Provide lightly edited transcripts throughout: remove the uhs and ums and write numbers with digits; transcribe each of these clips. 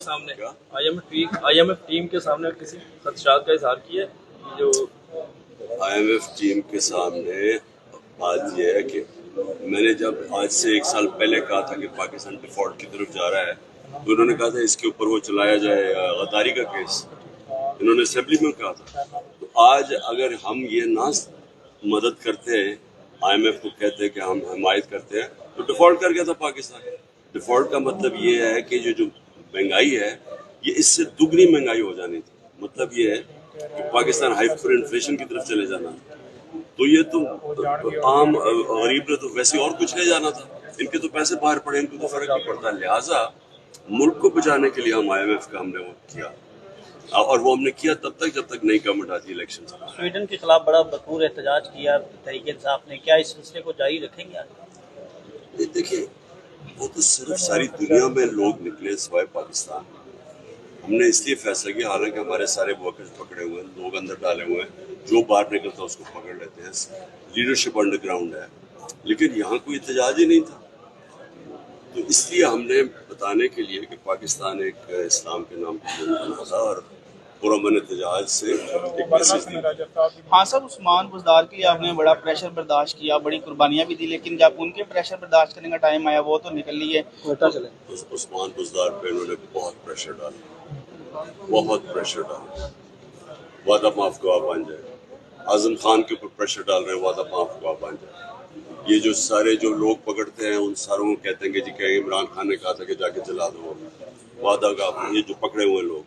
सामने IMF team के सामने किसी खदशात का इजहार किया है। जो आईएमएफ टीम के सामने बात यह है कि मैंने जब आज से 1 साल पहले कहा था कि पाकिस्तान डिफॉल्ट की तरफ जा रहा है, तो उन्होंने कहा था इसके ऊपर वो चलाया जाए गद्दारी का केस, इन्होंने असेंबली में कहा था। तो आज अगर हम ये ना मदद करते हैं, आईएमएफ को कहते हैं कि हम हिमायत करते हैं, तो डिफॉल्ट कर गया था पाकिस्तान। डिफॉल्ट का मतलब ये है कि जो महंगाई है ये इससे दुगनी महंगाई हो जानी थी। मतलब ये है कि पाकिस्तान हाइपर इन्फ्लेशन की तरफ चले जाना, तो ये तो आम गरीब ने तो वैसे और कुछ ले जाना था। इनके तो पैसे बाहर पड़े, इनको तो फर्क नहीं पड़ता। लिहाजा मुल्क को बचाने के लिए हम आईएमएफ का हमने वो किया, और वो हमने किया तब तक जब तक नई गवर्नमेंट आती इलेक्शन। स्वीडन के खिलाफ बड़ा भरपूर एहतजाज किया तहरीक इंसाफ ने, क्या इस सिलसिले को जारी रखेंगे? देखिए, वो तो सिर्फ सारी दुनिया में लोग निकले सिवाय पाकिस्तान। हमने इसलिए फैसला किया, हालांकि हमारे सारे वर्कर्स पकड़े हुए हैं, लोग अंदर डाले हुए हैं, जो बाहर निकलता है उसको पकड़ लेते हैं, लीडरशिप अंडरग्राउंड है, लेकिन यहाँ कोई एहतजाज ही नहीं था। तो इसलिए हमने बताने के लिए कि पाकिस्तान एक इस्लाम के नाम पर था और पुरअमन एहतजाज से एक मैसेज दिया। हाँ सर, उस्मान बुज़दार के लिए आपने बड़ा प्रेशर बर्दाश्त किया, बड़ी कुर्बानियां भी दी, लेकिन जब उनके प्रेशर बर्दाश्त करने का टाइम आया वो तो निकल ली है। उस्मान बुज़दार पे उन्होंने बहुत प्रेशर डाला, बहुत प्रेशर डाला। वादा माफ गवाह बन जाए। आजम खान के ऊपर प्रेशर डाल रहे हैं, वादा माफ गवाह बन जाए। ये जो सारे जो लोग पकड़ते हैं उन सारों को कहते हैं कि जी कि इमरान खान ने कहा था कि जाके जला दो, वादा का। ये जो पकड़े हुए लोग,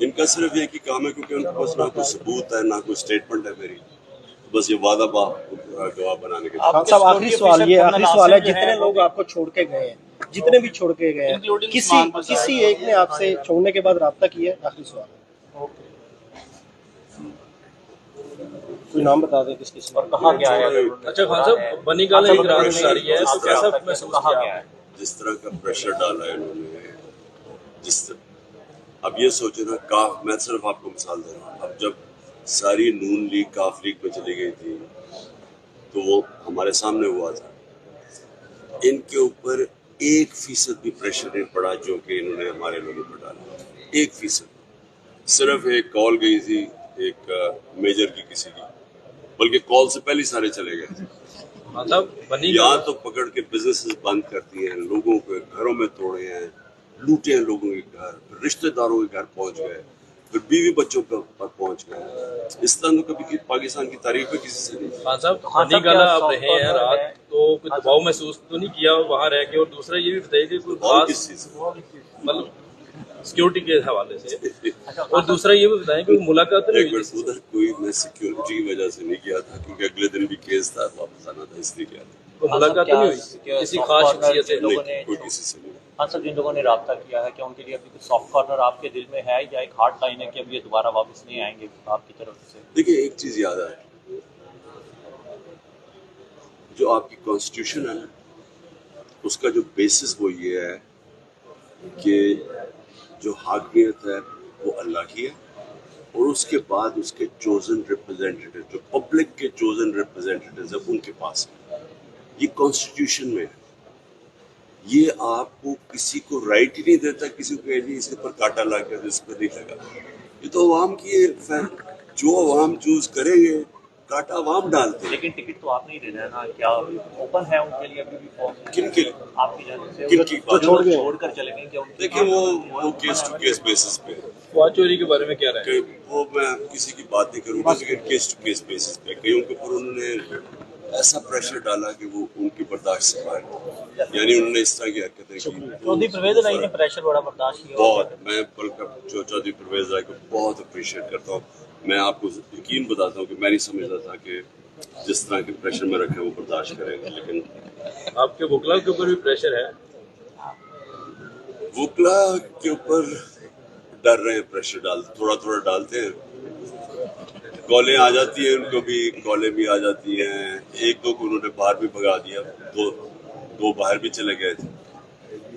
इनका सिर्फ एक ही काम है, क्योंकि उनके पास ना कोई सबूत है ना कोई स्टेटमेंट है मेरी, तो बस ये वादा गवाह बनाने के लिए। सब आखिरी सवाल है, जितने लोग आपको छोड़ के गए हैं, जितने भी छोड़ के गए हैं, किसी एक ने आपसे छोड़ने के बाद राब्ता किया? आखिरी सवाल है, कोई नाम बता दें किस किसी और कहा गया है? अच्छा खान साहब, बनी गाला की गिरफ्तारी है, तो कैसा महसूस किया? जिस तरह का प्रेशर डाला है इन्होंने, अब ये सोचे ना, काफ, मैं सिर्फ आपको मिसाल दे रहा हूँ, अब जब सारी नून लीग काफ लीग में चली गई थी तो वो हमारे सामने हुआ था। इनके ऊपर 1% भी प्रेशर नहीं पड़ा जो कि इन्होंने हमारे लोगों पर डाला। 1%। सिर्फ एक कॉल गई थी एक मेजर की किसी की, बल्कि कॉल से पहले सारे चले गए थे। मतलब यहाँ तो पकड़ के बिजनेसेस बंद करती हैं, लोगों के घरों में तोड़े हैं, लूटे हैं लोगों के घर, रिश्तेदारों के घर पहुंच गए, फिर बीवी बच्चों पर पहुंच गए। इस तरह तो कभी पाकिस्तान की तारीफ में किसी से नहीं। खान साहब, बनी गाला आप रहे हैं रात, तो कोई दबाव महसूस तो नहीं किया वहाँ रह के? और दूसरा ये भी बताइए कि कोई किस चीज मतलब सिक्योरिटी के हवाले से, और दूसरा ये भी बताएं कि मुलाकात नहीं हुई? उधर कोई मैं सिक्योरिटी की वजह से नहीं किया था, क्योंकि अगले दिन भी केस था, वापस आना था, इसलिए किया था। तो मुलाकात नहीं हुई किसी खास शख्सियत से? कोई किसी से नहीं। हाँ सर, जिन लोगों ने राब्ता किया है, क्या उनके लिए अभी कुछ सॉफ्ट कॉर्नर आपके दिल में है, या एक हार्ड लाइन है कि अब ये दोबारा वापस नहीं आएंगे आपकी तरफ से? देखिए, एक चीज याद आए, जो आपकी कॉन्स्टिट्यूशन है उसका जो बेसिस वो ये है कि जो हाकिमियत है वो अल्लाह की है, और उसके बाद उसके चोजन रिप्रेजेंटेटिव, जो पब्लिक के चोजन रिप्रेजेंटेटिव है, उनके पास है। ये कॉन्स्टिट्यूशन में है। ये आपको किसी को राइट ही नहीं देता किसी को कह इसके पर कांटा लग गया, इस पर नहीं लगा। ये तो अवाम की जो अवाम चूज करेंगे, कांटा अवाम डालते हैं। लेकिन टिकट तो आप नहीं दे रहे हैं ना, क्या ओपन है उनके लिए अभी भी फॉर्म? किनके लिए? आपकी जाने से किनकी छोड़कर चले गए क्या? देखिए, वो केस टू केस बेसिस पे। वाच चोरी के बारे में क्या रहा है? वो मैं किसी की बात नहीं करूँगा, लेकिन केस टू केस बेसिस पे कईयों के ऊपर उन्होंने ऐसा प्रेशर डाला कि वो उनकी बर्दाश्त से बाहर, यानी उन्होंने इस तरह की हरकतें की। चौधरी परवेज राय ने प्रेशर बड़ा बर्दाश्त किया बहुत। मैं बल्कि चौधरी परवेज राय को बहुत अप्रिशिएट करता हूँ। मैं आपको यकीन बताता हूँ कि मैं नहीं समझता था कि जिस तरह के प्रेशर में रखे वो बर्दाश्त करेंगे, लेकिन आपके वकला के ऊपर भी प्रेशर है? वकला के ऊपर डर रहे हैं, प्रेशर थोड़ा थोड़ा डालते हैं, कॉलें आ जाती हैं, उनको भी कॉलें भी आ जाती हैं। एक दो को उन्होंने बाहर भी भगा दिया, दो बाहर भी चले गए थे।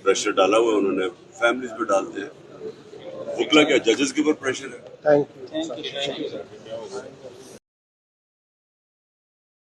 प्रेशर डाला हुआ उन्होंने, फैमिलीज पे डालते हैं। वकला क्या, जजेस के ऊपर प्रेशर है। Thank you sir.